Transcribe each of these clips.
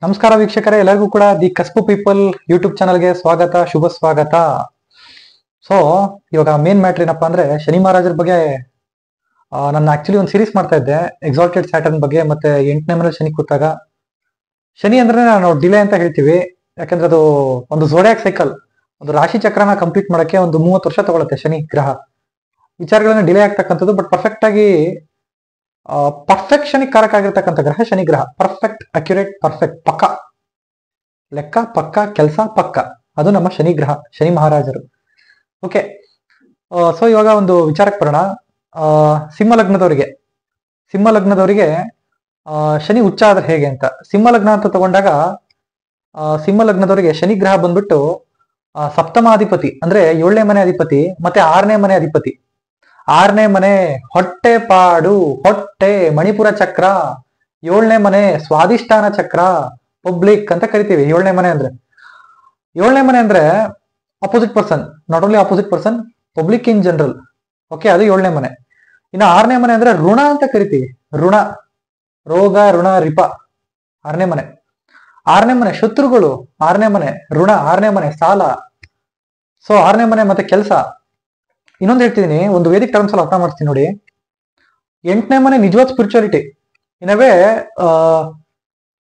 ನಮಸ್ಕಾರ ವೀಕ್ಷಕರೇ, ಎಲ್ಲರಿಗೂ ಕೂಡ ದಿ ಕಸ್ಬು ಪೀಪಲ್ ಯೂಟ್ಯೂಬ್ ಚಾನಲ್ಗೆ ಸ್ವಾಗತ, ಶುಭ ಸ್ವಾಗತ. ಸೊ ಇವಾಗ ಮೇನ್ ಮ್ಯಾಟ್ರ್ ಏನಪ್ಪಾ ಅಂದ್ರೆ ಶನಿ ಮಹಾರಾಜರ ಬಗ್ಗೆ. ನಾನು ಆಕ್ಚುಲಿ ಒಂದು ಸೀರೀಸ್ ಮಾಡ್ತಾ ಇದ್ದೆ ಎಕ್ಸಾಲ್ಟೆಡ್ ಸ್ಯಾಟರ್ನ್ ಬಗ್ಗೆ. ಮತ್ತೆ 8ನೇ ಮನೇಲಿ ಶನಿ ಕೂತಾಗ, ಶನಿ ಅಂದ್ರೆ ನಾವು ಡಿಲೇ ಅಂತ ಹೇಳ್ತೀವಿ. ಯಾಕಂದ್ರೆ ಅದು ಒಂದು ಝೋಡಿಯಾಕ್ ಸೈಕಲ್, ಒಂದು ರಾಶಿ ಚಕ್ರನ ಕಂಪ್ಲೀಟ್ ಮಾಡಕ್ಕೆ ಒಂದು 30 ವರ್ಷ ತಗೊಳುತ್ತೆ ಶನಿ ಗ್ರಹ. ವಿಚಾರಗಳನ್ನ ಡಿಲೇ ಆಗ್ತಕ್ಕಂಥದ್ದು, ಬಟ್ ಪರ್ಫೆಕ್ಟ್ ಆಗಿ ಪರ್ಫೆಕ್ಷನ್ ಕಾರಕ ಆಗಿರ್ತಕ್ಕಂಥ ಗ್ರಹ ಶನಿ ಗ್ರಹ. ಪರ್ಫೆಕ್ಟ್, ಅಕ್ಯುರೇಟ್, ಪರ್ಫೆಕ್ಟ್, ಪಕ್ಕ ಲೆಕ್ಕ, ಪಕ್ಕ ಕೆಲಸ, ಪಕ್ಕ. ಅದು ನಮ್ಮ ಶನಿ ಗ್ರಹ, ಶನಿ ಮಹಾರಾಜರು. ಓಕೆ, ಸೊ ಇವಾಗ ಒಂದು ವಿಚಾರಕ್ಕೆ ಬರೋಣ. ಸಿಂಹ ಲಗ್ನದವರಿಗೆ ಶನಿ ಉಚ್ಚ ಆದ್ರೆ ಹೇಗೆ ಅಂತ. ಸಿಂಹ ಲಗ್ನ ಅಂತ ತಗೊಂಡಾಗ ಸಿಂಹ ಲಗ್ನದವರಿಗೆ ಶನಿ ಗ್ರಹ ಬಂದ್ಬಿಟ್ಟು ಸಪ್ತಮಾಧಿಪತಿ ಅಂದ್ರೆ 7ನೇ ಮನೆ ಅಧಿಪತಿ ಮತ್ತೆ 6ನೇ ಮನೆ ಅಧಿಪತಿ. 6ನೇ ಮನೆ ಹೊಟ್ಟೆ ಪಾಡು, ಹೊಟ್ಟೆ, ಮಣಿಪುರ ಚಕ್ರ. 7ನೇ ಮನೆ ಸ್ವಾದಿಷ್ಠಾನ ಚಕ್ರ, ಪಬ್ಲಿಕ್ ಅಂತ ಕರಿತೀವಿ. 7ನೇ ಮನೆ ಅಂದ್ರೆ opposite person, not only opposite person, public in general. Okay, ಅದು 7ನೇ ಮನೆ. ಇನ್ನು 6ನೇ ಮನೆ ಅಂದ್ರೆ ಋಣ ಅಂತ ಕರಿತೀವಿ. ಋಣ, ರೋಗ, ಋಣ, ರಿಪ. 6ನೇ ಮನೆ. 6ನೇ ಮನೆ ಶತ್ರುಗಳು, 6ನೇ ಮನೆ ಋಣ, 6ನೇ ಮನೆ ಸಾಲ. ಸೊ 6ನೇ ಮನೆ ಮತ್ತೆ ಕೆಲಸ. ಇನ್ನೊಂದು ಹೇಳ್ತಿದೀನಿ, ಒಂದು ವೇದಿಕ್ ಟರ್ಮ್ಸ್ ಅಲ್ಲಿ ಅರ್ಥ ಮಾಡ್ತೀನಿ ನೋಡಿ. 8ನೇ ಮನೆ ನಿಜವಾದ ಸ್ಪಿರಿಚುಯಾಲಿಟಿ. ಇನವೇ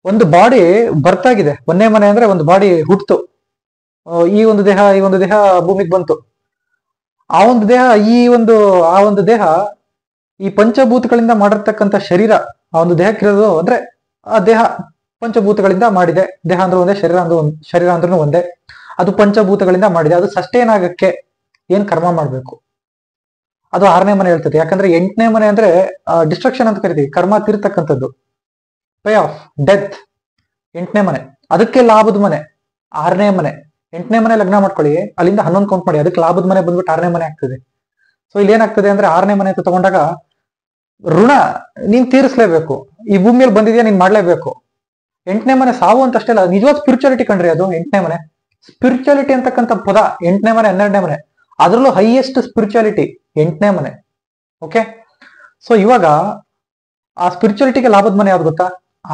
ಒಂದು ಬಾಡಿ ಬರ್ತಾಗಿದೆ. 1ನೇ ಮನೆ ಅಂದ್ರೆ ಒಂದು ಬಾಡಿ ಹುಟ್ಟಿತು, ಈ ಒಂದು ದೇಹ ಭೂಮಿಗೆ ಬಂತು. ಆ ಒಂದು ದೇಹ ಈ ಪಂಚಭೂತಗಳಿಂದ ಮಾಡಿರ್ತಕ್ಕಂಥ ಶರೀರ. ಆ ಒಂದು ದೇಹಕ್ಕಿರೋದು ಅಂದ್ರೆ ಆ ದೇಹ ಪಂಚಭೂತಗಳಿಂದ ಮಾಡಿದೆ. ದೇಹ ಅಂದ್ರೆ ಒಂದೇ, ಶರೀರ ಅಂದ್ರೂ ಒಂದೇ. ಅದು ಪಂಚಭೂತಗಳಿಂದ ಮಾಡಿದೆ. ಅದು ಸಸ್ಟೈನ್ ಆಗಕ್ಕೆ ಏನ್ ಕರ್ಮ ಮಾಡ್ಬೇಕು ಅದು 6ನೇ ಮನೆ ಹೇಳ್ತದೆ. ಯಾಕಂದ್ರೆ 8ನೇ ಮನೆ ಅಂದ್ರೆ ಡಿಸ್ಟ್ರಕ್ಷನ್ ಅಂತ ಕರಿತೀವಿ, ಕರ್ಮ ತೀರ್ತಕ್ಕಂಥದ್ದು, ಪೇ ಆಫ್, ಡೆತ್. 8ನೇ ಮನೆ ಅದಕ್ಕೆ ಲಾಭದ ಮನೆ. 6ನೇ ಮನೆ, 8ನೇ ಮನೆ ಲಗ್ನ ಮಾಡ್ಕೊಳ್ಳಿ, ಅಲ್ಲಿಂದ 11 ಕೌಂಟ್ ಮಾಡಿ, ಅದಕ್ಕೆ ಲಾಭದ ಮನೆ ಬಂದ್ಬಿಟ್ಟು 6ನೇ ಮನೆ ಆಗ್ತದೆ. ಸೊ ಇಲ್ಲಿ ಏನಾಗ್ತದೆ ಅಂದ್ರೆ 6ನೇ ಮನೆ ಅಂತ ತಗೊಂಡಾಗ ಋಣ ನೀನ್ ತೀರಿಸ್ಲೇಬೇಕು. ಈ ಭೂಮಿಯಲ್ಲಿ ಬಂದಿದ್ಯಾ, ನೀನ್ ಮಾಡ್ಲೇಬೇಕು. 8ನೇ ಮನೆ ಸಾವು ಅಂತ ಅಷ್ಟೇ ಅಲ್ಲ, ನಿಜವಾದ ಸ್ಪಿರಿಚುಯಾಲಿಟಿ ಕಂಡ್ರಿ ಅದು 8ನೇ ಮನೆ. ಸ್ಪಿರಿಚುಯಾಲಿಟಿ ಅಂತಕ್ಕಂಥ ಪದ 8ನೇ ಮನೆ, 12ನೇ ಮನೆ, ಅದರಲ್ಲೂ ಹೈಯೆಸ್ಟ್ ಸ್ಪಿರಿಚುಯಾಲಿಟಿ 8ನೇ ಮನೆ. ಓಕೆ, ಸೊ ಇವಾಗ ಆ ಸ್ಪಿರಿಚುಯಾಲಿಟಿಗೆ ಲಾಭದ ಮನೆ ಯಾವ್ದು ಗೊತ್ತಾ?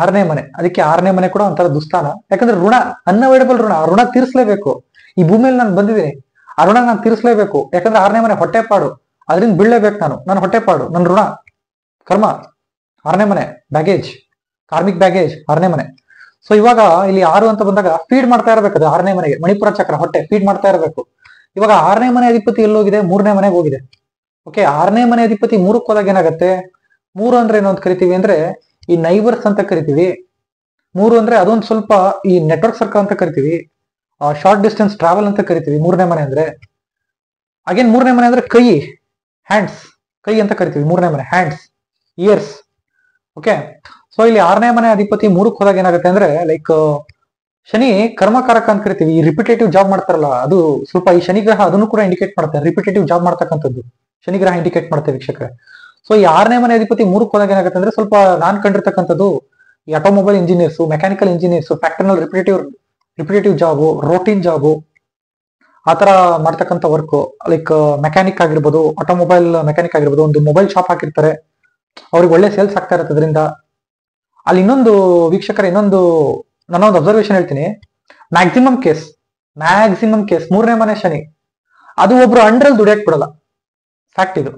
6ನೇ ಮನೆ. ಅದಕ್ಕೆ 6ನೇ ಮನೆ ಕೂಡ ಒಂಥರ ದುಸ್ಥಾನ. ಯಾಕಂದ್ರೆ ಋಣ, ಅನ್ಅವೈಡಬಲ್ ಋಣ ತೀರಿಸಲೇಬೇಕು. ಈ ಭೂಮಿಯಲ್ಲಿ ನಾನು ಬಂದಿದ್ದೀನಿ, ಆ ಋಣ ನಾನು ತೀರಿಸಲೇಬೇಕು. ಯಾಕಂದ್ರೆ 6ನೇ ಮನೆ ಹೊಟ್ಟೆಪಾಡು, ಅದರಿಂದ ಬೀಳ್ಲೇಬೇಕು ನಾನು ಹೊಟ್ಟೆಪಾಡು, ನನ್ನ ಋಣ, ಕರ್ಮ. 6ನೇ ಮನೆ ಬ್ಯಾಗೇಜ್, ಕಾರ್ಮಿಕ್ ಬ್ಯಾಗೇಜ್ 6ನೇ ಮನೆ. ಸೊ ಇವಾಗ ಇಲ್ಲಿ 6 ಅಂತ ಬಂದಾಗ ಫೀಡ್ ಮಾಡ್ತಾ ಇರಬೇಕು. ಅದು 6ನೇ ಮನೆಗೆ ಮಣಿಪುರ ಚಕ್ರ, ಹೊಟ್ಟೆ ಫೀಡ್ ಮಾಡ್ತಾ ಇರಬೇಕು. ಇವಾಗ 6ನೇ ಮನೆ ಅಧಿಪತಿ ಎಲ್ಲೋಗಿದೆ? 3ನೇ ಮನೆಗೆ ಹೋಗಿದೆ. ಓಕೆ, 6ನೇ ಮನೆ ಅಧಿಪತಿ 3ಕ್ಕೆ ಹೋದಾಗ ಏನಾಗುತ್ತೆ? 3 ಅಂದ್ರೆ ಏನು ಅಂತ ಕರಿತೀವಿ ಅಂದ್ರೆ ಈ ನೈಬರ್ಸ್ ಅಂತ ಕರಿತೀವಿ. 3 ಅಂದ್ರೆ ಅದೊಂದು ಸ್ವಲ್ಪ ಈ ನೆಟ್ವರ್ಕ್ ಸರ್ಕಲ್ ಅಂತ ಕರಿತೀವಿ, ಶಾರ್ಟ್ ಡಿಸ್ಟೆನ್ಸ್ ಟ್ರಾವೆಲ್ ಅಂತ ಕರಿತೀವಿ 3ನೇ ಮನೆ ಅಂದ್ರೆ. ಅಗೇನ್ 3ನೇ ಮನೆ ಅಂದ್ರೆ ಕೈ, ಹ್ಯಾಂಡ್ಸ್, ಕೈ ಅಂತ ಕರಿತೀವಿ 3ನೇ ಮನೆ, ಹ್ಯಾಂಡ್ಸ್, ಇಯರ್ಸ್. ಓಕೆ, ಸೊ ಇಲ್ಲಿ 6ನೇ ಮನೆ ಅಧಿಪತಿ 3ಕ್ಕೆ ಹೋದಾಗ ಏನಾಗುತ್ತೆ ಅಂದ್ರೆ ಲೈಕ್ ಶನಿ ಕರ್ಮಕಾರಕ ಅಂತ ಕರಿತೀವಿ. ಈ ರಿಪಿಟೇಟಿವ್ ಜಾಬ್ ಮಾಡ್ತಾರಲ್ಲ, ಅದು ಸ್ವಲ್ಪ ಈ ಶನಿ ಗ್ರಹ ಅದನ್ನು ಕೂಡ ಇಂಡಿಕೇಟ್ ಮಾಡ್ತಾರೆ. ರಿಪಿಟೇಟಿವ್ ಜಾಬ್ ಮಾಡ್ತಕ್ಕಂಥದ್ದು ಶನಿ ಗ್ರಹ ಇಂಡಿಕೇಟ್ ಮಾಡ್ತೇವೆ ವೀಕ್ಷಕರೇ. ಸೊ ಈ 6ನೇ ಮನೆ ಅಧಿಪತಿ 3ಕ್ಕೆ ಹೋದಾಗ ಏನಾಗುತ್ತೆ ಅಂದ್ರೆ ಸ್ವಲ್ಪ ನಾನ್ ಕಂಡಿರ್ತಕ್ಕಂಥದ್ದು ಈ ಆಟೋಮೊಬೈಲ್ ಇಂಜಿನಿಯರ್ಸ್, ಮೆಕ್ಯಾನಿಕಲ್ ಇಂಜಿನಿಯರ್ಸ್, ಫ್ಯಾಕ್ಟರಿನಲ್ಲಿ ರಿಪಿಟೇಟಿವ್ ಜಾಬು, ರೋಟೀನ್ ಜಾಬು, ಆತರ ಮಾಡ್ತಕ್ಕಂಥ ವರ್ಕ್. ಲೈಕ್ ಮೆಕ್ಯಾನಿಕ್ ಆಗಿರ್ಬೋದು, ಆಟೋಮೊಬೈಲ್ ಮೆಕ್ಯಾನಿಕ್ ಆಗಿರ್ಬೋದು, ಒಂದು ಮೊಬೈಲ್ ಶಾಪ್ ಹಾಕಿರ್ತಾರೆ, ಅವ್ರಿಗೆ ಒಳ್ಳೆ ಸೇಲ್ಸ್ ಆಗ್ತಾ ಇರುತ್ತೆ ಅದರಿಂದ. ಅಲ್ಲಿ ಇನ್ನೊಂದು ವೀಕ್ಷಕರ, ನಾನೊಂದು ಅಬ್ಸರ್ವೇಷನ್ ಹೇಳ್ತೀನಿ. ಮ್ಯಾಕ್ಸಿಮಮ್ ಕೇಸ್ 3ನೇ ಮನೆ ಶನಿ, ಅದು ಒಬ್ರು ಅಂಡ್ರಲ್ಲಿ ದುಡಿಯಕ್ ಬಿಡಲ್ಲ. ಫ್ಯಾಕ್ಟ್ ಇದು.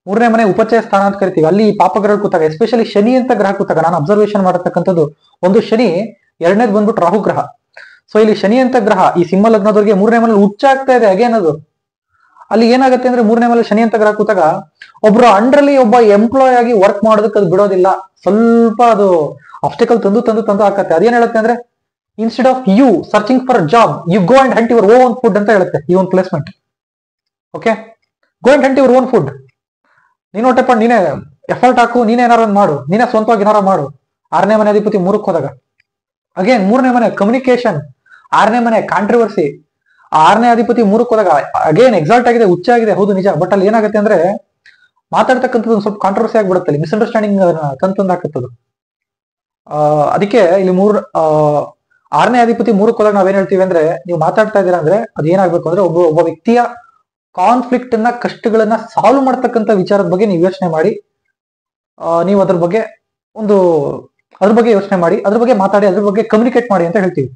3ನೇ ಮನೆ ಉಪಚಯ ಸ್ಥಾನ ಅಂತ ಕರಿತೀವಿ. ಅಲ್ಲಿ ಪಾಪಗ್ರಹ ಕೂತಾಗ, ಎಸ್ಪೆಷಲಿ ಶನಿ ಅಂತ ಗ್ರಹ ಕೂತಾಗ ನಾನು ಅಬ್ಸರ್ವೇಷನ್ ಮಾಡತಕ್ಕಂಥದ್ದು, ಒಂದು ಶನಿ, 2ನೇದು ಬಂದ್ಬಿಟ್ಟು ರಾಹು ಗ್ರಹ. ಸೊ ಇಲ್ಲಿ ಶನಿ ಅಂತ ಗ್ರಹ ಈ ಸಿಂಹ ಲಗ್ನದವರಿಗೆ 3ನೇ ಮನೆ ಉಚ್ಚ ಆಗ್ತಾ ಇದೆ. ಅಗೇನ್ ಅದು ಅಲ್ಲಿ ಏನಾಗುತ್ತೆ ಅಂದ್ರೆ 3ನೇ ಮನೆ ಶನಿ ಅಂತ ಗ್ರಹ ಕೂತಾಗ ಒಬ್ರು ಅಂಡ್ರಲ್ಲಿ ಒಬ್ಬ ಎಂಪ್ಲಾಯ್ ಆಗಿ ವರ್ಕ್ ಮಾಡೋದಕ್ಕೆ ಅದು ಬಿಡೋದಿಲ್ಲ. ಸ್ವಲ್ಪ ಅದು ಆಬ್ಸ್ಟಿಕಲ್ ತಂದು ಹಾಕತ್ತೆ. ಅದೇನ್ ಹೇಳುತ್ತೆ ಅಂದ್ರೆ, instead of you searching for job, you go and hunt your own food ಅಂತ ಹೇಳುತ್ತೆ ಈ ಒಂದು placement. Okay, go and hunt your own food. ನೀನು ಹೊಟ್ಟೆಪಾಡು, ನೀನೇ ಎಫರ್ಟ್ ಹಾಕು, ನೀನೇ ಏನಾರು ಮಾಡು, ನೀನೇ ಸ್ವಂತವಾಗಿ ಏನಾರು ಮಾಡು. 6ನೇ ಮನೆ ಅಧಿಪತಿ 3ಕ್ಕೆ ಹೋದಾಗ ಅಗೇನ್ 3ನೇ ಮನೆ ಕಮ್ಯುನಿಕೇಶನ್, 6ನೇ ಮನೆ ಕಾಂಟ್ರವರ್ಸಿ. 6ನೇ ಅಧಿಪತಿ 3ಕ್ಕೆ ಹೋದಾಗ ಅಗೇನ್ ಎಕ್ಸಾಲ್ಟ್ ಆಗಿದೆ, ಉಚ್ಚ ಆಗಿದೆ, ಹೌದು ನಿಜ. ಬಟ್ ಅಲ್ಲಿ ಏನಾಗುತ್ತೆ ಅಂದ್ರೆ ಮಾತಾಡ್ತಕ್ಕಂಥದ್ದು ಸ್ವಲ್ಪ ಕಾಂಟ್ರವರ್ಸಿ ಆಗಿಬಿಡುತ್ತೆ, ಅಲ್ಲಿ ಮಿಸ್ಅಂಡರ್ಸ್ಟ್ಯಾಂಡಿಂಗ್ ತಂದು ಹಾಕತ್ತದು. ಅದಕ್ಕೆ ಇಲ್ಲಿ 6ನೇ ಅಧಿಪತಿ 3ಕ್ಕೆ ಹೋದಾಗ ನಾವೇನ್ ಹೇಳ್ತೀವಿ ಅಂದ್ರೆ, ನೀವು ಮಾತಾಡ್ತಾ ಇದ್ದೀರಾ ಅಂದ್ರೆ ಅದು ಏನಾಗ್ಬೇಕು ಅಂದ್ರೆ ಒಬ್ಬ ವ್ಯಕ್ತಿಯ ಕಾನ್ಫ್ಲಿಕ್ಟ್ ಅನ್ನ, ಕಷ್ಟಗಳನ್ನ ಸಾಲ್ವ್ ಮಾಡ್ತಕ್ಕಂಥ ವಿಚಾರದ ಬಗ್ಗೆ ನೀವು ಯೋಚನೆ ಮಾಡಿ ನೀವು ಅದ್ರ ಬಗ್ಗೆ ಒಂದು ಅದ್ರ ಬಗ್ಗೆ ಯೋಚನೆ ಮಾಡಿ, ಅದ್ರ ಬಗ್ಗೆ ಮಾತಾಡಿ, ಅದ್ರ ಬಗ್ಗೆ ಕಮ್ಯುನಿಕೇಟ್ ಮಾಡಿ ಅಂತ ಹೇಳ್ತೀವಿ.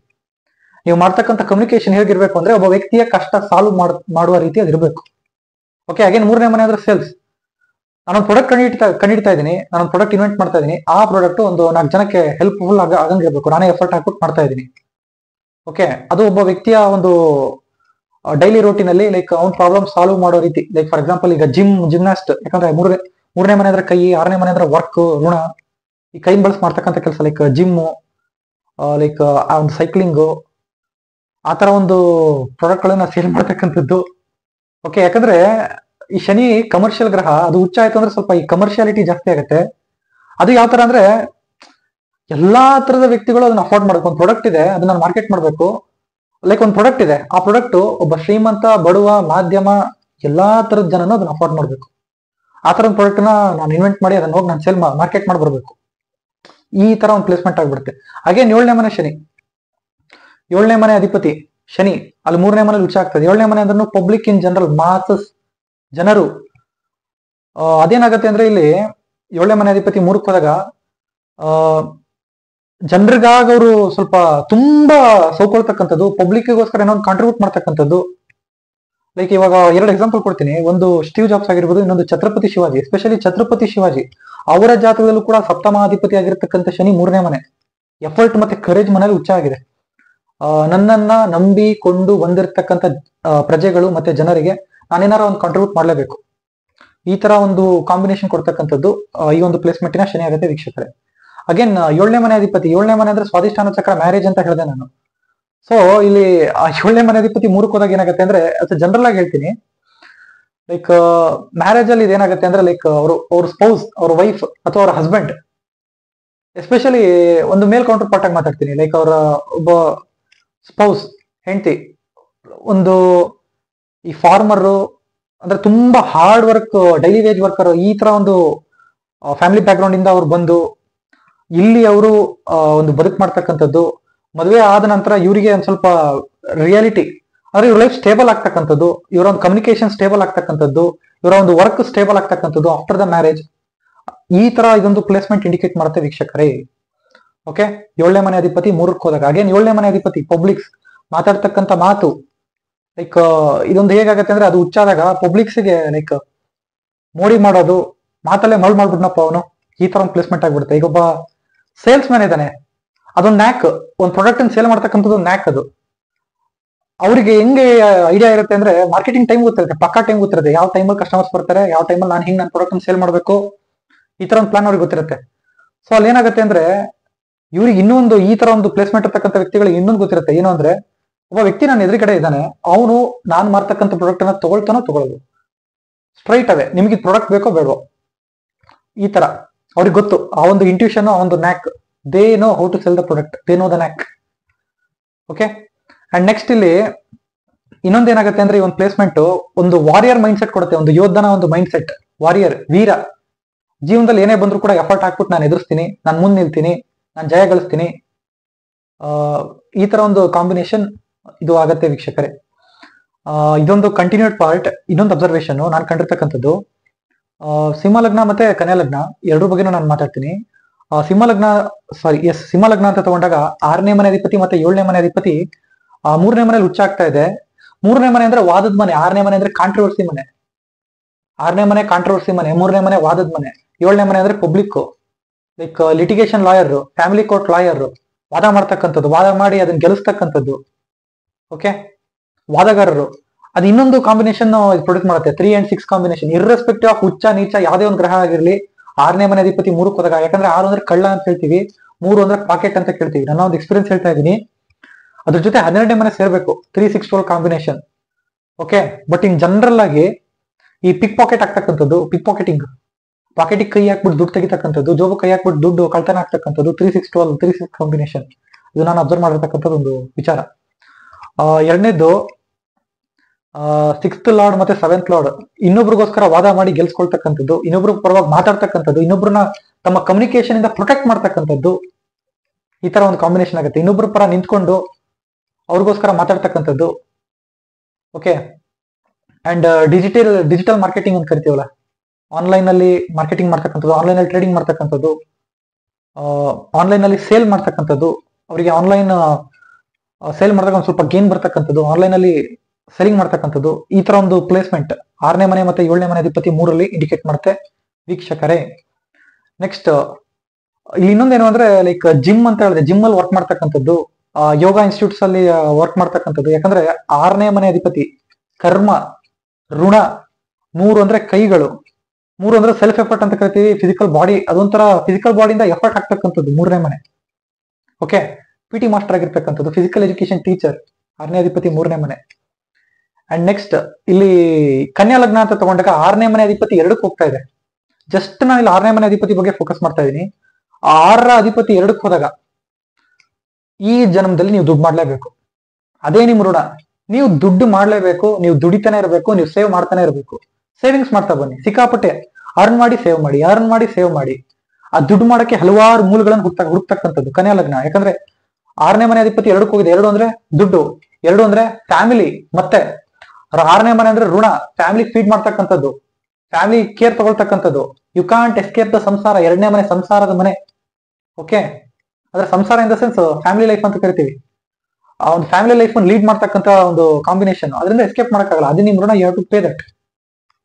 ನೀವು ಮಾಡ್ತಕ್ಕಂಥ ಕಮ್ಯುನಿಕೇಶನ್ ಹೇಗಿರ್ಬೇಕು ಅಂದ್ರೆ ಒಬ್ಬ ವ್ಯಕ್ತಿಯ ಕಷ್ಟ ಸಾಲ್ವ್ ಮಾಡುವ ರೀತಿ ಅದಿರ್ಬೇಕು. ಓಕೆ, ಅಗೇನ್ ಮೂರನೇ ಮನೆ ಅಂದ್ರೆ ಸೇಲ್ಸ್. ನಾನೊಂದು ಪ್ರಾಡಕ್ಟ್ ಕಂಡಿಡ್ತಾ ಇದ್ದೀನಿ, ನಾನೊಂದು ಪ್ರಾಡಕ್ಟ್ ಇನ್ವೆಂಟ್ ಮಾಡ್ತಾ ಇದ್ದೀನಿ. ಆ ಪ್ರಾಡಕ್ಟ್ ಒಂದು 4 ಜನಕ್ಕೆ ಹೆಲ್ಪ್ಫುಲ್ ಆಗಂಗಿರ್ಬೇಕು. ನಾನೇ ಎಫರ್ಟ್ ಹಾಕ್ಬಿಟ್ಟು ಮಾಡ್ತಾ ಇದ್ದೀನಿ. ಓಕೆ, ಅದು ಒಬ್ಬ ವ್ಯಕ್ತಿಯ ಒಂದು ಡೈಲಿ ರೂಟೀನ್ ಅಲ್ಲಿ ಲೈಕ್ ಅವ್ನ ಪ್ರಾಬ್ಲಮ್ ಸಾಲ್ವ್ ಮಾಡೋ ರೀತಿ. ಲೈಕ್ ಫಾರ್ ಎಕ್ಸಾಂಪಲ್ ಈಗ ಜಿಮ್ನಾಸ್ಟ್, ಯಾಕಂದ್ರೆ ಮೂರನೇ ಮನೆ ಅಂದ್ರೆ ಕೈ, 6ನೇ ಮನೆ ಅಂದ್ರೆ ವರ್ಕ್, ಋಣ, ಈ ಕೈನ್ ಬಳಸಿ ಮಾಡ್ತಕ್ಕಂಥ ಕೆಲಸ ಲೈಕ್ ಜಿಮ್ಮು, ಲೈಕ್ ಆ ಒಂದು ಸೈಕ್ಲಿಂಗು, ಆ ತರ ಒಂದು ಪ್ರಾಡಕ್ಟ್ ಗಳನ್ನ ಸೇಲ್ ಮಾಡ್ತಕ್ಕಂಥದ್ದು. ಓಕೆ, ಯಾಕಂದ್ರೆ ಈ ಶನಿ ಕಮರ್ಷಿಯಲ್ ಗ್ರಹ, ಅದು ಹುಚ್ಚ ಆಯ್ತು ಅಂದ್ರೆ ಸ್ವಲ್ಪ ಈ ಕಮರ್ಷಿಯಾಲಿಟಿ ಜಾಸ್ತಿ ಆಗುತ್ತೆ. ಅದು ಯಾವ ತರ ಅಂದ್ರೆ ಎಲ್ಲಾ ತರದ ವ್ಯಕ್ತಿಗಳು ಅದನ್ನ ಅಫೋರ್ಡ್ ಮಾಡಬೇಕು. ಒಂದು ಪ್ರಾಡಕ್ಟ್ ಇದೆ, ಅದನ್ನ ಮಾರ್ಕೆಟ್ ಮಾಡಬೇಕು. ಲೈಕ್ ಒಂದು ಪ್ರಾಡಕ್ಟ್ ಇದೆ, ಆ ಪ್ರಾಡಕ್ಟ್ ಒಬ್ಬ ಶ್ರೀಮಂತ, ಬಡವ, ಮಾಧ್ಯಮ ಎಲ್ಲಾ ತರದ ಜನನು ಅದನ್ನ ಅಫೋರ್ಡ್ ಮಾಡಬೇಕು. ಆ ತರ ಒಂದು ಪ್ರಾಡಕ್ಟ್ ನ ನಾನು ಇನ್ವೆಂಟ್ ಮಾಡಿ ಅದನ್ನ ಹೋಗಿ ನಾನು ಸೇಲ್ ಮಾರ್ಕೆಟ್ ಮಾಡಿ ಬರ್ಬೇಕು. ಈ ತರ ಒಂದು ಪ್ಲೇಸ್ಮೆಂಟ್ ಆಗ್ಬಿಡುತ್ತೆ. ಹಾಗೇನ್ 7ನೇ ಮನೆ ಶನಿ, 7ನೇ ಮನೆ ಅಧಿಪತಿ ಶನಿ, ಅಲ್ಲಿ 3ನೇ ಮನೆ ಹುಚ್ಚ ಆಗ್ತದೆ. 7ನೇ ಮನೆ ಅಂದ್ರೂ ಪಬ್ಲಿಕ್ ಇನ್ ಜನರಲ್, ಮಾಸಸ್, ಜನರು. ಅದೇನಾಗತ್ತೆ ಅಂದ್ರೆ ಇಲ್ಲಿ 7ನೇ ಮನೆ ಅಧಿಪತಿ 3ಕ್ಕೆ ಹೋದಾಗ ಜನರಿಗಾಗ ಅವರು ಸ್ವಲ್ಪ ತುಂಬಾ ಸೌಕೊಳ್ತಕ್ಕಂಥದ್ದು, ಪಬ್ಲಿಕ್ಗೋಸ್ಕರ ಏನೋ ಕಾಂಟ್ರಿಬ್ಯೂಟ್ ಮಾಡ್ತಕ್ಕಂಥದ್ದು. ಲೈಕ್ ಇವಾಗ 2 ಎಕ್ಸಾಂಪಲ್ ಕೊಡ್ತೀನಿ. ಒಂದು ಸ್ಟೀವ್ ಜಾಬ್ಸ್ ಆಗಿರ್ಬೋದು, ಇನ್ನೊಂದು ಛತ್ರಪತಿ ಶಿವಾಜಿ. ಎಸ್ಪೆಷಲಿ ಛತ್ರಪತಿ ಶಿವಾಜಿ ಅವರ ಜಾತಕದಲ್ಲೂ ಕೂಡ ಸಪ್ತಮಾಧಿಪತಿ ಆಗಿರ್ತಕ್ಕಂಥ ಶನಿ 3ನೇ ಮನೆ. ಎಫರ್ಟ್ ಮತ್ತೆ ಕರೇಜ್ ಮನೇಲಿ ಹುಚ್ಚ ಆಗಿದೆ. ನನ್ನನ್ನ ನಂಬಿಕೊಂಡು ಬಂದಿರತಕ್ಕಂಥ ಪ್ರಜೆಗಳು ಮತ್ತೆ ಜನರಿಗೆ ನಾನೇನಾರ ಒಂದು ಕಾಂಟ್ರಿಬ್ಯೂಟ್ ಮಾಡ್ಲೇಬೇಕು. ಈ ತರ ಒಂದು ಕಾಂಬಿನೇಷನ್ ಕೊಡ್ತಕ್ಕಂಥದ್ದು ಈ ಒಂದು ಪ್ಲೇಸ್ಮೆಂಟಿನ ಶನಿ ಆಗುತ್ತೆ ವೀಕ್ಷಕರೇ. ಅಗೇನ್ 7ನೇ ಮನೆ ಅಧಿಪತಿ, 7ನೇ ಮನೆ ಅಂದ್ರೆ ಸ್ವಾಧಿಷ್ಠಾನ ಚಕ್ರ, ಮ್ಯಾರೇಜ್ ಅಂತ ಹೇಳಿದೆ ನಾನು. ಸೊ ಇಲ್ಲಿ 7ನೇ ಮನೆ ಅಧಿಪತಿ 3ಕ್ಕೆ ಹೋದಾಗ ಏನಾಗುತ್ತೆ ಅಂದ್ರೆ, ಜನರಲ್ ಆಗಿ ಹೇಳ್ತೀನಿ, ಲೈಕ್ ಮ್ಯಾರೇಜ್ ಅಲ್ಲಿ ಇದೇನಾಗುತ್ತೆ ಅಂದ್ರೆ ಲೈಕ್ ಅವ್ರ ಸ್ಪೌಸ್, ಅವ್ರ ವೈಫ್ ಅಥವಾ ಅವ್ರ ಹಸ್ಬೆಂಡ್, ಎಸ್ಪೆಷಲಿ ಒಂದು ಮೇಲ್ ಕೌಂಟರ್ ಪಾರ್ಟ್ ಆಗಿ ಮಾತಾಡ್ತೀನಿ. ಲೈಕ್ ಅವರ ಒಬ್ಬ ಸ್ಪೌಸ್, ಹೆಂಡತಿ, ಒಂದು ಈ ಫಾರ್ಮರ್ ಅಂದ್ರೆ ತುಂಬಾ hard work, daily wage worker, ಈ ತರ ಒಂದು ಫ್ಯಾಮಿಲಿ ಬ್ಯಾಕ್ ಗ್ರೌಂಡ್ ಇಂದ ಅವ್ರು ಬಂದು ಇಲ್ಲಿ ಅವರು ಒಂದು ಬದುಕು ಮಾಡ್ತಕ್ಕಂಥದ್ದು. ಮದುವೆ ಆದ ನಂತರ ಇವರಿಗೆ ಒಂದ್ ಸ್ವಲ್ಪ ರಿಯಾಲಿಟಿ ಅಂದ್ರೆ ಇವ್ರ ಲೈಫ್ ಸ್ಟೇಬಲ್ ಆಗ್ತಕ್ಕಂಥದ್ದು, ಇವರ ಒಂದು ಕಮ್ಯುನಿಕೇಶನ್ ಸ್ಟೇಬಲ್ ಆಗ್ತಕ್ಕಂಥದ್ದು, ಇವರ ಒಂದು ವರ್ಕ್ ಸ್ಟೇಬಲ್ ಆಗ್ತಕ್ಕಂಥದ್ದು ಆಫ್ಟರ್ ದ ಮ್ಯಾರೇಜ್. ಈ ತರ ಇದೊಂದು ಪ್ಲೇಸ್ಮೆಂಟ್ ಇಂಡಿಕೇಟ್ ಮಾಡುತ್ತೆ ವೀಕ್ಷಕರೇ. ಓಕೆ, 7ನೇ ಮನೆ ಅಧಿಪತಿ 3ಕ್ಕೆ ಹೋದಾಗ. ಅಗೇನ್ 7ನೇ ಮನೆ ಅಧಿಪತಿ ಪಬ್ಲಿಕ್ಸ್, ಮಾತಾಡ್ತಕ್ಕಂಥ ಮಾತು. ಲೈಕ್ ಇದೊಂದು ಹೇಗಾಗತ್ತೆ ಅಂದ್ರೆ ಅದು ಹುಚ್ಚಾದಾಗ ಪಬ್ಲಿಕ್ಸ್ಗೆ ಲೈಕ್ ಮೋಡಿ ಮಾಡೋದು, ಮಾತಲ್ಲೇ ಮಳ್ ಮಾಡ್ಬಿಡ್ನಪ್ಪ ಅವನು, ಈ ತರ ಒಂದು ಪ್ಲೇಸ್ಮೆಂಟ್ ಆಗ್ಬಿಡುತ್ತೆ. ಈಗ ಒಬ್ಬ ಸೇಲ್ಸ್ ಮ್ಯಾನ್ ಇದ್ದಾನೆ, ಅದೊಂದು ನ್ಯಾಕ್, ಒಂದು ಪ್ರಾಡಕ್ಟ್ ಅನ್ನು ಸೇಲ್ ಮಾಡ್ತಕ್ಕಂಥದ್ದು ನ್ಯಾಕ್. ಅದು ಅವರಿಗೆ ಹೆಂಗೆ ಐಡಿಯಾ ಇರುತ್ತೆ ಅಂದ್ರೆ ಮಾರ್ಕೆಟಿಂಗ್ ಟೈಮ್ ಗೊತ್ತಿರುತ್ತೆ, ಪಕ್ಕಾ ಟೈಮ್ ಗೊತ್ತಿರುತ್ತೆ, ಯಾವ ಟೈಮಲ್ಲಿ ಕಸ್ಟಮರ್ಸ್ ಬರ್ತಾರೆ, ಯಾವ ಟೈಮಲ್ಲಿ ನಾನು ಹಿಂಗೆ ನನ್ನ ಪ್ರಾಡಕ್ಟ್ ಅನ್ನು ಸೇಲ್ ಮಾಡಬೇಕು, ಈ ತರ ಒಂದು ಪ್ಲಾನ್ ಅವ್ರಿಗೆ ಗೊತ್ತಿರುತ್ತೆ. ಸೊ ಅಲ್ಲಿ ಏನಾಗುತ್ತೆ ಅಂದ್ರೆ ಇವ್ರಿಗೆ ಇನ್ನೊಂದು ಈ ತರ ಒಂದು ಪ್ಲೇಸ್ಮೆಂಟ್ ಇರ್ತಕ್ಕಂಥ ವ್ಯಕ್ತಿಗಳಿಗೆ ಇನ್ನೊಂದು ಗೊತ್ತಿರುತ್ತೆ. ಏನು ಅಂದ್ರೆ ಒಬ್ಬ ವ್ಯಕ್ತಿ ನನ್ನ ಎದುರುಗಡೆ ಇದ್ದಾನೆ, ಅವನು ನಾನು ಮಾರ್ತಕ್ಕಂಥ ಪ್ರಾಡಕ್ಟ್ ಅನ್ನ ತಗೊಳ್ಳೋದು ಸ್ಟ್ರೈಟ್ ಅವೇ, ನಿಮ್ಗೆ ಈ ಪ್ರಾಡಕ್ಟ್ ಬೇಕೋ ಬೇಡವೋ, ಈ ತರ ಅವ್ರಿಗೆ ಗೊತ್ತು. ಆ ಒಂದು ಇಂಟ್ಯೂಷನ್, ಆ ಒಂದು knack, they know how to sell the product, they know the knack. Okay, and next ಇಲ್ಲಿ ಇನ್ನೊಂದು ಏನಾಗುತ್ತೆ ಅಂದ್ರೆ ಈ ಒಂದು ಪ್ಲೇಸ್ಮೆಂಟ್ ಒಂದು ವಾರಿಯರ್ ಮೈಂಡ್ ಸೆಟ್ ಕೊಡುತ್ತೆ, ಒಂದು ಯೋಧನ ಒಂದು ಮೈಂಡ್ ಸೆಟ್. ವಾರಿಯರ್, ವೀರ, ಜೀವನದಲ್ಲಿ ಏನೇ ಬಂದ್ರು ಕೂಡ ಎಫರ್ಟ್ ಹಾಕ್ಬಿಟ್ಟು ನಾನು ಎದುರಿಸ್ತೀನಿ, ನಾನು ಮುಂದೆ ನಿಲ್ತೀನಿ, ನಾನು ಜಯ ಗಳಿಸ್ತೀನಿ. ಈ ತರ ಒಂದು ಕಾಂಬಿನೇಷನ್ ಇದು ಆಗತ್ತೆ ವೀಕ್ಷಕರೇ. ಇದೊಂದು ಕಂಟಿನ್ಯೂಡ್ ಪಾರ್ಟ್. ಇನ್ನೊಂದು ಅಬ್ಸರ್ವೇಷನ್ ನಾನು ಕಂಡಿರ್ತಕ್ಕಂಥದ್ದು, ಸಿಂಹ ಲಗ್ನ ಮತ್ತೆ ಕನ್ಯಾ ಲಗ್ನ ಎರಡರ ಬಗ್ಗೆನೂ ನಾನು ಮಾತಾಡ್ತೀನಿ. ಸಿಂಹ ಲಗ್ನ ಅಂತ ತಗೊಂಡಾಗ 6ನೇ ಮನೆ ಅಧಿಪತಿ ಮತ್ತೆ 7ನೇ ಮನೆ ಅಧಿಪತಿ 3ನೇ ಮನೇಲಿ ಹುಚ್ಚ ಆಗ್ತಾ ಇದೆ. 3ನೇ ಮನೆ ಅಂದ್ರೆ ವಾದದ ಮನೆ, 6ನೇ ಮನೆ ಅಂದ್ರೆ ಕಾಂಟ್ರವರ್ಸಿ ಮನೆ. 6ನೇ ಮನೆ ಕಾಂಟ್ರವರ್ಸಿ ಮನೆ, 3ನೇ ಮನೆ ವಾದದ ಮನೆ, 7ನೇ ಮನೆ ಅಂದ್ರೆ public, like litigation lawyer, family court lawyer, ವಾದ ಮಾಡ್ತಕ್ಕಂಥದ್ದು, ವಾದ ಮಾಡಿ ಅದನ್ನ ಗೆಲ್ಲಿಸ್ತಕ್ಕಂಥದ್ದು. ಓಕೆ, ವಾದಗಾರರು. ಅದು ಇನ್ನೊಂದು ಕಾಂಬಿನೇಷನ್ ಪ್ರೊಡ್ಯೂಸ್ ಮಾಡುತ್ತೆ, 3 and 6 ಕಾಂಬಿನೇಷನ್. ಇರ್ರೆಸ್ಪೆಕ್ಟಿವ್ ಆಫ್ ಹುಚ್ಚ ನೀಚ ಯಾವುದೇ ಒಂದು ಗ್ರಹ ಆಗಿರ್ಲಿ, 6ನೇ ಮನೆ ಅಧಿಪತಿ 3ಕ್ಕೆ ಹೋದಾಗ, ಯಾಕಂದ್ರೆ 6 ಅಂದ್ರೆ ಕಳ್ಳ ಅಂತ ಹೇಳ್ತೀವಿ, 3 ಅಂದ್ರೆ ಪಾಕೆಟ್ ಅಂತ ಕೇಳ್ತೀವಿ. ನನ್ನ ಒಂದು ಎಕ್ಸ್ಪೀರಿಯನ್ಸ್ ಹೇಳ್ತಾ ಇದ್ದೀನಿ. ಅದ್ರ ಜೊತೆ 12ನೇ ಮನೆ ಸೇರ್ಬೇಕು, 3-6-12 combination. Okay, but in general ಆಗಿ ಈ ಪಿಕ್ ಪಾಕೆಟ್ ಆಗ್ತಕ್ಕಂಥದ್ದು, ಪಿಕ್ ಪಾಕೆಟಿಗೆ ಕೈ ಹಾಕ್ಬಿಟ್ಟು ದುಡ್ಡು ತೆಗಿತಕ್ಕಂಥದ್ದು, ಜೋಬು ಕೈ ಹಾಕ್ಬಿಟ್ಟು ದುಡ್ಡು ಕಳ್ತನ ಆಗ್ತಕ್ಕಂಥದ್ದು, 3-6-12 3-6 ಕಾಂಬಿನೇಷನ್. ಇದು ನಾನು ಅಬ್ಸರ್ವ್ ಮಾಡಿರ್ತಕ್ಕಂಥದ್ದು ಒಂದು ವಿಚಾರ. ಎರಡನೇದು 6th ಲಾರ್ಡ್ ಮತ್ತೆ 7th ಲಾರ್ಡ್ ಇನ್ನೊಬ್ರಿಗೋಸ್ಕರ ವಾದ ಮಾಡಿ ಗೆಲ್ಸ್ಕೊಳ್ತಕ್ಕಂಥದ್ದು, ಇನ್ನೊಬ್ರು ಪರವಾಗಿ ಮಾತಾಡ್ತಕ್ಕಂಥದ್ದು, ಇನ್ನೊಬ್ರನ್ನ ತಮ್ಮ ಕಮ್ಯುನಿಕೇಶನ್ ಇಂದ ಪ್ರೊಟೆಕ್ಟ್ ಮಾಡ್ತಕ್ಕಂಥದ್ದು. ಈ ತರ ಒಂದು ಕಾಂಬಿನೇಷನ್ ಆಗುತ್ತೆ. ಇನ್ನೊಬ್ರ ಪರ ನಿಂತ್ಕೊಂಡು ಅವ್ರಿಗೋಸ್ಕರ ಮಾತಾಡ್ತಕ್ಕಂಥದ್ದು. ಓಕೆ, ಅಂಡ್ ಡಿಜಿಟಲ್ ಮಾರ್ಕೆಟಿಂಗ್ ಅಂತ ಕರಿತೀವಲ್ಲ, ಆನ್ಲೈನ್ ಅಲ್ಲಿ ಮಾರ್ಕೆಟಿಂಗ್ ಮಾಡ್ತಕ್ಕಂಥದ್ದು, ಆನ್ಲೈನ್ ಅಲ್ಲಿ ಟ್ರೇಡಿಂಗ್ ಮಾಡ್ತಕ್ಕಂಥದ್ದು, ಆನ್ಲೈನ್ ಅಲ್ಲಿ ಸೇಲ್ ಮಾಡ್ತಕ್ಕಂಥದ್ದು, ಅವರಿಗೆ ಆನ್ಲೈನ್ ಸೇಲ್ ಮಾಡಿದಾಗ ಒಂದು ಸ್ವಲ್ಪ ಗೇನ್ ಬರ್ತಕ್ಕಂಥದ್ದು, ಆನ್ಲೈನ್ ಅಲ್ಲಿ ಸೆಲ್ಲಿಂಗ್ ಮಾಡ್ತಕ್ಕಂಥದ್ದು, ಈ ತರ ಒಂದು ಪ್ಲೇಸ್ಮೆಂಟ್ 6ನೇ ಮನೆ ಮತ್ತೆ 7ನೇ ಮನೆ ಅಧಿಪತಿ 3ರಲ್ಲಿ ಇಂಡಿಕೇಟ್ ಮಾಡುತ್ತೆ ವೀಕ್ಷಕರೇ. ನೆಕ್ಸ್ಟ್ ಇಲ್ಲಿ ಇನ್ನೊಂದೇನು ಅಂದ್ರೆ ಲೈಕ್ ಜಿಮ್ ಅಂತ ಹೇಳಿದೆ, ಜಿಮ್ ಅಲ್ಲಿ ವರ್ಕ್ ಮಾಡ್ತಕ್ಕಂಥದ್ದು, ಯೋಗ ಇನ್ಸ್ಟಿಟ್ಯೂಟ್ಸ್ ಅಲ್ಲಿ ವರ್ಕ್ ಮಾಡ್ತಕ್ಕಂಥದ್ದು. ಯಾಕಂದ್ರೆ 6ನೇ ಮನೆ ಅಧಿಪತಿ ಕರ್ಮ, ಋಣ, 3 ಅಂದ್ರೆ ಕೈಗಳು, 3 ಅಂದ್ರೆ ಸೆಲ್ಫ್ ಎಫರ್ಟ್ ಅಂತ ಕರಿತೀವಿ, ಫಿಸಿಕಲ್ ಬಾಡಿ, ಅದೊಂಥರ ಫಿಸಿಕಲ್ ಬಾಡಿಯಿಂದ ಎಫರ್ಟ್ ಆಗ್ತಕ್ಕಂಥದ್ದು 3ನೇ ಮನೆ. ಓಕೆ, ಪಿ ಟಿ ಮಾಸ್ಟರ್ ಆಗಿರ್ತಕ್ಕಂಥದ್ದು, ಫಿಸಿಕಲ್ ಎಜುಕೇಶನ್ ಟೀಚರ್, 6ನೇ ಅಧಿಪತಿ 3ನೇ ಮನೆ. ಅಂಡ್ ನೆಕ್ಸ್ಟ್ ಇಲ್ಲಿ ಕನ್ಯಾ ಲಗ್ನ ಅಂತ ತಗೊಂಡಾಗ 6ನೇ ಮನೆ ಅಧಿಪತಿ 2ಕ್ಕೆ ಹೋಗ್ತಾ ಇದೆ. ಜಸ್ಟ್ ನಾನು ಇಲ್ಲಿ 6ನೇ ಮನೆ ಅಧಿಪತಿ ಬಗ್ಗೆ ಫೋಕಸ್ ಮಾಡ್ತಾ ಇದ್ದೀನಿ. 6ರ ಅಧಿಪತಿ 2ಕ್ಕೆ ಹೋದಾಗ ಈ ಜನ್ಮದಲ್ಲಿ ನೀವು ದುಡ್ಡು ಮಾಡ್ಲೇಬೇಕು, ಅದೇ ನಿಮ್ ಋಣ. ನೀವು ದುಡ್ಡು ಮಾಡ್ಲೇಬೇಕು, ನೀವು ದುಡಿತಾನೆ ಇರಬೇಕು, ನೀವು ಸೇವ್ ಮಾಡ್ತಾನೆ ಇರಬೇಕು. ಸೇವಿಂಗ್ಸ್ ಮಾಡ್ತಾ ಬನ್ನಿ, ಸಿಕ್ಕಾಪಟ್ಟೆ ಅರ್ನ್ ಮಾಡಿ ಸೇವ್ ಮಾಡಿ, ಅರ್ನ್ ಮಾಡಿ ಸೇವ್ ಮಾಡಿ. ಆ ದುಡ್ಡು ಮಾಡಕ್ಕೆ ಹಲವಾರು ಮೂಲಗಳನ್ನು ಹುಡುಕ್ತಕ್ಕಂಥದ್ದು ಕನ್ಯಾ ಲಗ್ನ. ಯಾಕಂದ್ರೆ 6ನೇ ಮನೆ ಅಧಿಪತಿ 2ಕ್ಕೆ ಹೋಗಿದೆ. 2 ಅಂದ್ರೆ ದುಡ್ಡು, 2 ಅಂದ್ರೆ ಫ್ಯಾಮಿಲಿ, ಮತ್ತೆ 6ನೇ ಮನೆ ಅಂದ್ರೆ ಋಣ, ಫ್ಯಾಮಿಲಿ ಫೀಡ್ ಮಾಡ್ತಕ್ಕಂಥದ್ದು, ಫ್ಯಾಮಿಲಿ ಕೇರ್ ತಗೊಳ್ತಕ್ಕಂಥದ್ದು. ಯು ಕಾಂಟ್ ಎಸ್ಕೇಪ್ ದ ಸಂಸಾರ, 2ನೇ ಮನೆ ಸಂಸಾರದ ಮನೆ. ಓಕೆ, ಅಂದ್ರೆ ಸಂಸಾರ in the sense family life ಅಂತ ಕರಿತೀವಿ. ಆ ಒಂದು ಫ್ಯಾಮಿಲಿ ಲೈಫ್ ಲೀಡ್ ಮಾಡ್ತಕ್ಕಂಥ ಒಂದು ಕಾಂಬಿನೇಷನ್, ಅದರಿಂದ ಎಸ್ಕೇಪ್ ಮಾಡಕ್ಕಾಗಲ್ಲ. ಅದು ನಿಮ್ ಋಣ, you have to pay that.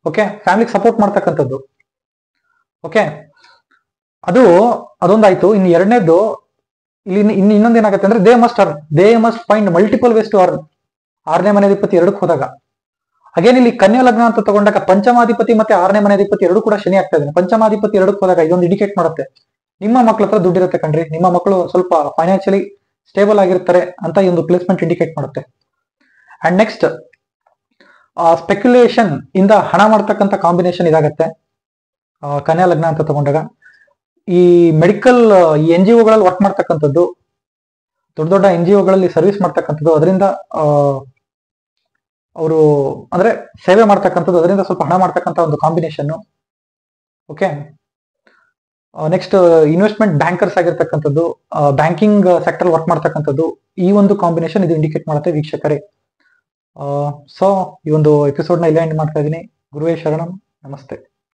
Okay, ಫ್ಯಾಮಿಲಿಗೆ ಸಪೋರ್ಟ್ ಮಾಡ್ತಕ್ಕಂಥದ್ದು. ಓಕೆ, ಅದೊಂದಾಯ್ತು. ಇನ್ನು ಎರಡನೇದು ಇಲ್ಲಿ ಇನ್ನೊಂದು ಏನಾಗುತ್ತೆ ಅಂದ್ರೆ they must find multiple ways to earn. 6ನೇ ಮನೆ ಅಧಿಪತಿ 2ಕ್ಕೆ ಹೋದಾಗ ಅಗೇನ್ ಇಲ್ಲಿ ಕನ್ಯಾ ಲಗ್ನ ಅಂತ ತಗೊಂಡಾಗ ಪಂಚಮಾಧಿಪತಿ ಮತ್ತೆ 6ನೇ ಮನೆ ಅಧಿಪತಿ 2 ಕೂಡ ಶನಿ ಆಗ್ತಾ ಇದ್ದಾನೆ. ಪಂಚಮಾಧಿಪತಿ 2ಕ್ಕೆ ಹೋದಾಗ ಇದೊಂದು ಇಂಡಿಕೇಟ್ ಮಾಡುತ್ತೆ, ನಿಮ್ಮ ಮಕ್ಳ ಹತ್ರ ದುಡ್ಡಿರುತ್ತೆ ಕಣ್ರಿ, ನಿಮ್ಮ ಮಕ್ಕಳು ಸ್ವಲ್ಪ ಫೈನಾನ್ಷಿಯಲಿ ಸ್ಟೇಬಲ್ ಆಗಿರ್ತಾರೆ ಅಂತ ಈ ಒಂದು ಪ್ಲೇಸ್ಮೆಂಟ್ ಇಂಡಿಕೇಟ್ ಮಾಡುತ್ತೆ. ಅಂಡ್ ನೆಕ್ಸ್ಟ್ ಸ್ಪೆಕ್ಯುಲೇಷನ್ ಇಂದ ಹಣ ಮಾಡ್ತಕ್ಕಂಥ ಕಾಂಬಿನೇಷನ್ ಇದಾಗತ್ತೆ ಕನ್ಯಾ ಲಗ್ನ ಅಂತ ತಗೊಂಡಾಗ. ಈ ಮೆಡಿಕಲ್ ಎನ್ ಜಿ ಒಗಳಲ್ಲಿ ವರ್ಕ್ ಮಾಡ್ತಕ್ಕಂಥದ್ದು, ದೊಡ್ಡ ದೊಡ್ಡ ಎನ್ ಜಿ ಒಗಳಲ್ಲಿ ಸರ್ವಿಸ್ ಮಾಡ್ತಕ್ಕಂಥದ್ದು, ಅದರಿಂದ ಅವರು ಅಂದ್ರೆ ಸೇವೆ ಮಾಡ್ತಕ್ಕಂಥದ್ದು, ಅದರಿಂದ ಸ್ವಲ್ಪ ಹಣ ಮಾಡ್ತಕ್ಕಂಥ ಒಂದು combination. Okay, next investment bankers ಆಗಿರ್ತಕ್ಕಂಥದ್ದು, ಬ್ಯಾಂಕಿಂಗ್ ಸೆಕ್ಟರ್ ವರ್ಕ್ ಮಾಡ್ತಕ್ಕಂಥದ್ದು, ಈ ಒಂದು ಕಾಂಬಿನೇಷನ್ ಇದು ಇಂಡಿಕೇಟ್ ಮಾಡುತ್ತೆ ವೀಕ್ಷಕರೇ. ಸೊ ಈ ಒಂದು ಎಪಿಸೋಡ್ ನ ಇಲ್ಲೇ ಎಂಡ್ ಮಾಡ್ತಾ ಇದ್ದೀನಿ. ಗುರುವೇ ಶರಣಂ, ನಮಸ್ತೆ.